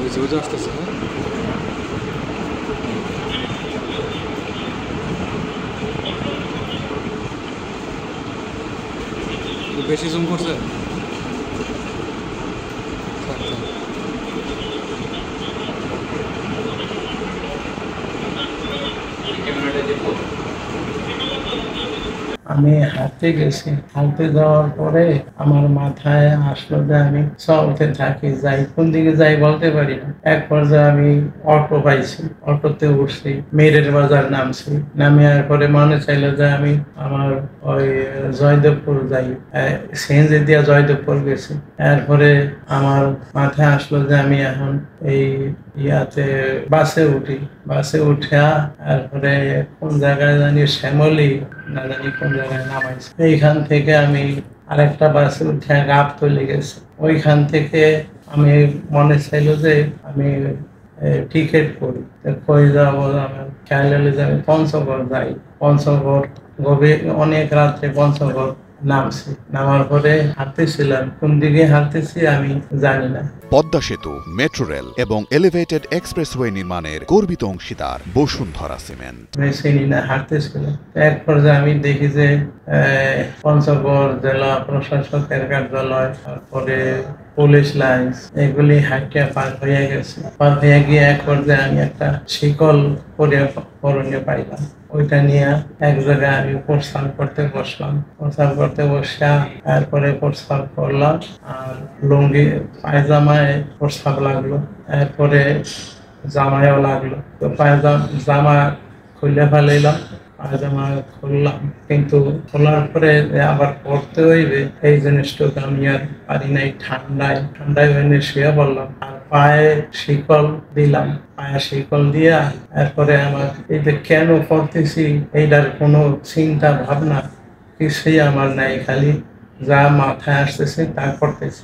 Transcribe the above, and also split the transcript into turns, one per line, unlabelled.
ওই যে ওজা আসতেছে না? বেশি জুম করছে? থাক থাক।
আমি হাঁটতে গেছি, হাঁটতে যাওয়ার পরে আমার মাথায় আসলো যে আমি চলতে থাকি, যাই কোন দিকে যাই বলতে পারি না। এক পর্যায়ে আমি অটো পাইছি, অটোতে উঠছি, মেরের বাজার নামছি, নামিয়ার পরে মনে চাইলো যে আমি আমার ওই জয়দেবপুর যাই, সিএনজি দিয়া জয়দেবপুর গেছি। এরপরে আমার মাথায় আসলো যে আমি এখন এই ইয়াতে বাসে উঠি, বাসে উঠা তারপরে কোন জায়গায় জানি শ্যামলী না জানি কোন জায়গায় নামাইছে, এইখান থেকে আমি আরেকটা বাসে উঠে গাবতলী গেছি। ওইখান থেকে আমি মনে চাইলো যে আমি টিকিট করি, কই যাবো, আমার খেয়াল হলো যে আমি পঞ্চগড় যাই। পঞ্চগড় গভীর অনেক রাত্রে পঞ্চগড় নামছি, নামার পরে হাঁটতেছিলাম, কোন দিকে হাঁটতেছি আমি জানি না।
পদ্মা সেতু, মেট্রো রেল এবং এলিভেটেড এক্সপ্রেসওয়ে নির্মাণের গর্বিত অংশীদার বসুন্ধরা সিমেন্ট।
আমি চিনি না, হাঁটতেছিলাম। এক পর্যায়ে আমি দেখি যে পঞ্চগড় জেলা প্রশাসকের কার্যালয়, তারপরে পুলিশ লাইন্স, এগুলি হাঁটিয়া পার হয়ে গেছে। পার হয়ে গিয়ে এক পর্যায়ে আমি একটা শিকল পরনে পাইলাম, ওইটা নিয়ে এক জায়গায় আমি প্রস্থান করতে বসলাম। প্রস্থান করতে বসা তারপরে প্রস্তাব করলাম, আর লুঙ্গি পায়জামায় প্রস্তাব লাগলো, এরপরে জামায়ও লাগলো। তো জামা খুলে ফেলাইলাম, পায়জামা খুললাম, কিন্তু খোলার পরে আবার পড়তে হইবে এই জিনিসটুকু আমি আর পারি নাই। ঠান্ডায় হইলে শুয়ে পড়লাম, আর পায়ে শিকল দিলাম। পায়ে শিকল দিয়া এরপরে আমার এই যে কেন পড়তেছি এইটার কোনো চিন্তা ভাবনা কিছুই আমার নাই, খালি যা মাথায় আসতেছে তা করতেছি।